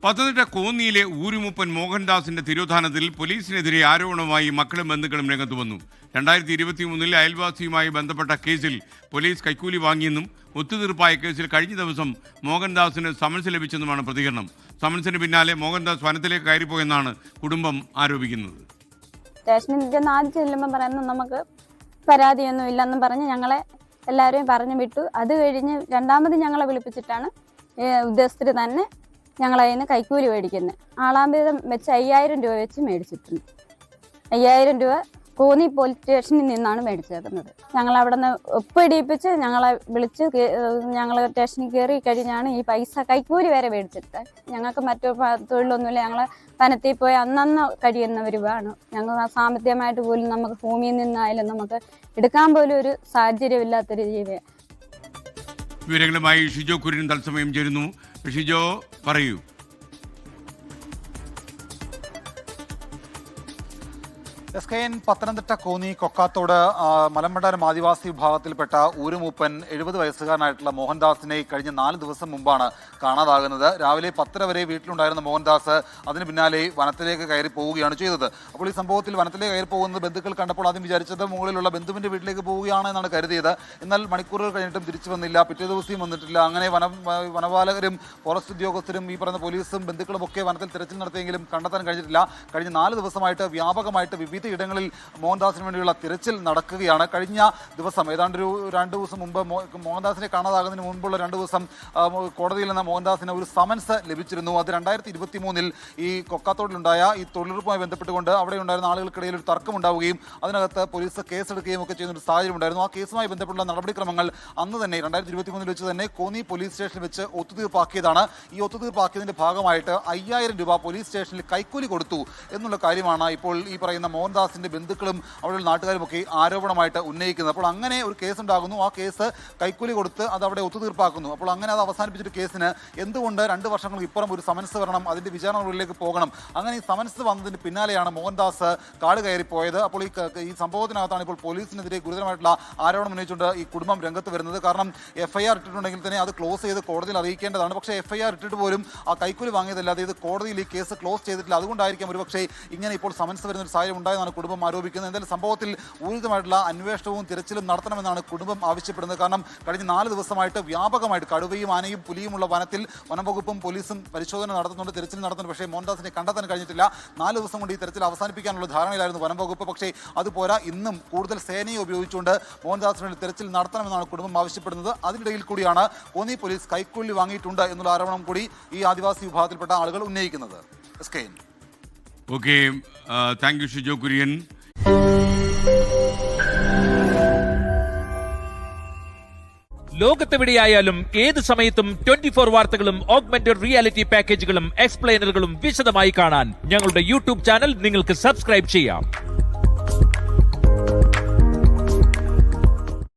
പത്തനംതിട്ട കോന്നിയിലെ ഊരുമുപ്പൻ മോഹൻദാസിന്റെ തിരോധാനത്തിൽ പോലീസിനെതിരെ ആരോപണവുമായി മക്കളും ബന്ധുക്കളും രംഗത്ത് വന്നു. 2023 അയൽവാസിയുമായി ബന്ധപ്പെട്ട കേസിൽ പോലീസ് കൈക്കൂലി വാങ്ങിയെന്നും ഒത്തുതീർപ്പായ കേസിൽ കഴിഞ്ഞ ദിവസം മോഹൻദാസിന് സമൻസ് ലഭിച്ചെന്നുമാണ് പ്രതികരണം. സമൻസിന് പിന്നാലെ മോഹൻദാസ് വനത്തിലേക്ക് കയറിപ്പോയെന്നാണ് കുടുംബം ആരോപിക്കുന്നത്. സ്റ്റേഷനിൽ ആദ്യം ചെല്ലുമ്പോൾ പറയുന്നത് നമുക്ക് പരാതിയൊന്നും ഇല്ലെന്നും പറഞ്ഞ് ഞങ്ങളെ എല്ലാവരെയും പറഞ്ഞു വിട്ടു. അത് കഴിഞ്ഞ് രണ്ടാമത് ഞങ്ങളെ വിളിപ്പിച്ചിട്ടാണ് ഉദ്യോഗസ്ഥർ തന്നെ ഞങ്ങളതിൽ നിന്ന് കൈക്കൂലി മേടിക്കുന്നത്. ആളാമ്പീതം വെച്ച് 5000 രൂപ വെച്ച് മേടിച്ചിട്ടുണ്ട്. 5000 രൂപ കോന്നി പോലീസ് സ്റ്റേഷനിൽ നിന്നാണ് മേടിച്ചേക്കുന്നത്. ഞങ്ങൾ അവിടെ നിന്ന് ഒപ്പിടിപ്പിച്ച് ഞങ്ങളെ വിളിച്ച് ഞങ്ങൾ സ്റ്റേഷനിൽ കയറി കഴിഞ്ഞാണ് ഈ പൈസ കൈക്കൂലി വരെ മേടിച്ചിട്ട്. ഞങ്ങൾക്ക് മറ്റു തൊഴിലൊന്നുമില്ല. ഞങ്ങൾ വനത്തിൽ പോയി അന്നന്ന് കഴിയുന്നവരുമാണ്. ഞങ്ങൾ സാമ്പത്തികമായിട്ട് പോലും നമുക്ക് ഭൂമിയിൽ നിന്നായാലും നമുക്ക് എടുക്കാൻ പോലും ഒരു സാഹചര്യമില്ലാത്തൊരു ജീവിയാണ്. വിവരങ്ങളുമായി ഷിജോ കുര്യൻ തത്സമയം ചേരുന്നു. ഷിജോ, പറയൂ. SKN പത്തനംതിട്ട കോന്നി കൊക്കാത്തോട് മലമ്പണ്ടാരം ആദിവാസി വിഭാഗത്തിൽപ്പെട്ട ഊരുമൂപ്പൻ 70 വയസ്സുകാരനായിട്ടുള്ള മോഹൻദാസിനെ കഴിഞ്ഞ 4 ദിവസം മുമ്പാണ് കാണാതാകുന്നത്. രാവിലെ 10 വരെ വീട്ടിലുണ്ടായിരുന്ന മോഹൻദാസ് അതിന് പിന്നാലെ വനത്തിലേക്ക് കയറി പോവുകയാണ് ചെയ്തത്. അപ്പോൾ ഈ സംഭവത്തിൽ വനത്തിലേക്ക് കയറി പോകുന്നത് ബന്ധുക്കൾ കണ്ടപ്പോൾ ആദ്യം വിചാരിച്ചത് മുകളിലുള്ള ബന്ധുവിൻ്റെ വീട്ടിലേക്ക് പോവുകയാണ് എന്നാണ് കരുതിയത്. എന്നാൽ മണിക്കൂറുകൾ കഴിഞ്ഞിട്ടും തിരിച്ചു വന്നില്ല. പിറ്റേ ദിവസം വന്നിട്ടില്ല. അങ്ങനെ വനപാലകരും ഫോറസ്റ്റ് ഉദ്യോഗസ്ഥരും ഈ പറയുന്ന പോലീസും ബന്ധുക്കളും ഒക്കെ വനത്തിൽ തിരച്ചിൽ നടത്തിയെങ്കിലും കണ്ടെത്താൻ കഴിഞ്ഞിട്ടില്ല. കഴിഞ്ഞ 4 ദിവസമായിട്ട് വ്യാപകമായിട്ട് വിവിധ ഇടങ്ങളിൽ മോഹൻദാസിന് വേണ്ടിയുള്ള തിരച്ചിൽ നടക്കുകയാണ്. കഴിഞ്ഞ ദിവസം ഏതാണ്ട് ഒരു 2 ദിവസം മുമ്പ് മോഹൻദാസിനെ കാണാതാകുന്നതിന് മുൻപുള്ള 2 ദിവസം കോടതിയിൽ നിന്ന് മോഹൻദാസിന് ഒരു സമൻസ് ലഭിച്ചിരുന്നു. അത് 2023 ഈ കൊക്കാത്തോടിലുണ്ടായ ഈ തൊഴിലുറപ്പുമായി ബന്ധപ്പെട്ടുകൊണ്ട് അവിടെ ഉണ്ടായിരുന്ന ആളുകൾക്കിടയിൽ ഒരു തർക്കം ഉണ്ടാവുകയും അതിനകത്ത് പോലീസ് കേസെടുക്കുകയും ഒക്കെ ചെയ്യുന്ന ഒരു സാഹചര്യം ഉണ്ടായിരുന്നു. ആ കേസുമായി ബന്ധപ്പെട്ടുള്ള നടപടിക്രമങ്ങൾ അന്ന് തന്നെ 2023 വെച്ച് തന്നെ കോന്നി പോലീസ് സ്റ്റേഷനിൽ വെച്ച് ഒത്തുതീർപ്പാക്കിയതാണ്. ഈ ഒത്തുതീർപ്പാക്കിയതിന്റെ ഭാഗമായിട്ട് 5000 രൂപ പോലീസ് സ്റ്റേഷനിൽ കൈക്കൂലി കൊടുത്തു എന്നുള്ള കാര്യമാണ് ഇപ്പോൾ ഈ പറയുന്ന മോഹൻദാസിന്റെ ബന്ധുക്കളും അവിടെയുള്ള നാട്ടുകാരും ഒക്കെ ആരോപണമായിട്ട് ഉന്നയിക്കുന്നത്. അപ്പോൾ അങ്ങനെ ഒരു കേസ് ഉണ്ടാകുന്നു. ആ കേസ് കൈക്കൂലി കൊടുത്ത് അത് അവിടെ ഒത്തുതീർപ്പാക്കുന്നു. അപ്പോൾ അങ്ങനെ അത് അവസാനിപ്പിച്ചിട്ട് കേസിന് എന്തുകൊണ്ട് 2 വർഷങ്ങൾക്ക് ഇപ്പുറം ഒരു സമൻസ് വരണം, അതിന്റെ വിചാരണകളിലേക്ക് പോകണം. അങ്ങനെ ഈ സമൻസ് വന്നതിന് പിന്നാലെയാണ് മോഹൻദാസ് കാട് കയറിപ്പോയത്. അപ്പോൾ ഈ സംഭവത്തിനകത്താണ് ഇപ്പോൾ പോലീസിനെതിരെ ഗുരുതരമായിട്ടുള്ള ആരോപണം ഉന്നയിച്ചുകൊണ്ട് ഈ കുടുംബം രംഗത്ത് വരുന്നത്. കാരണം FIR ഇട്ടിട്ടുണ്ടെങ്കിൽ തന്നെ അത് ക്ലോസ് ചെയ്ത് കോടതിയിൽ അറിയിക്കേണ്ടതാണ്. പക്ഷേ FIR ഇട്ടിട്ട് പോലും ആ കൈക്കൂലി വാങ്ങിയതല്ലാതെ ഇത് കോടതിയിൽ ഈ കേസ് ക്ലോസ് ചെയ്തിട്ടില്ല. അതുകൊണ്ടായിരിക്കും ഒരു പക്ഷേ ഇങ്ങനെ ഇപ്പോൾ സമൻസ് വരുന്ന ഒരു സാഹചര്യം ഉണ്ടായതാണ് കുടുംബം ആരോപിക്കുന്നത്. എന്തായാലും സംഭവത്തിൽ ഊർജിതമായിട്ടുള്ള അന്വേഷണവും തിരച്ചിലും നടത്തണമെന്നാണ് കുടുംബം ആവശ്യപ്പെടുന്നത്. കാരണം കഴിഞ്ഞ 4 ദിവസമായിട്ട് വ്യാപകമായിട്ട് കടുവയും ആനയും പുലിയുമുള്ള വനത്തിൽ വനംവകുപ്പും പോലീസും പരിശോധന നടത്തുന്നുണ്ട്, തിരച്ചിൽ നടത്തുന്നുണ്ട്. പക്ഷേ മോഹൻദാസിനെ കണ്ടെത്താൻ കഴിഞ്ഞിട്ടില്ല. 4 ദിവസം കൊണ്ട് ഈ തിരച്ചിൽ അവസാനിപ്പിക്കാനുള്ള ധാരണയിലായിരുന്നു വനംവകുപ്പ്. പക്ഷേ അതുപോരാ, ഇന്നും കൂടുതൽ സേനയെ ഉപയോഗിച്ചുകൊണ്ട് മോഹൻദാസിന് വേണ്ടി തിരച്ചിൽ നടത്തണമെന്നാണ് കുടുംബം ആവശ്യപ്പെടുന്നത്. അതിനിടയിൽ കൂടിയാണ് കോന്നി പോലീസ് കൈക്കൂലി വാങ്ങിയിട്ടുണ്ട് എന്നുള്ള ആരോപണം കൂടി ഈ ആദിവാസി വിഭാഗത്തിൽപ്പെട്ട ആളുകൾ ഉന്നയിക്കുന്നത്. Okay, thank you Shijo Kurian. ലോകത്തെവിടെയായാലും ഏത് സമയത്തും 24 വാർത്തകളും ഓഗ്മെന്റഡ് റിയാലിറ്റി പാക്കേജുകളും എക്സ്പ്ലെയിനറുകളും വിശദമായി കാണാൻ ഞങ്ങളുടെ YouTube ചാനൽ നിങ്ങൾക്ക് സബ്സ്ക്രൈബ് ചെയ്യാം.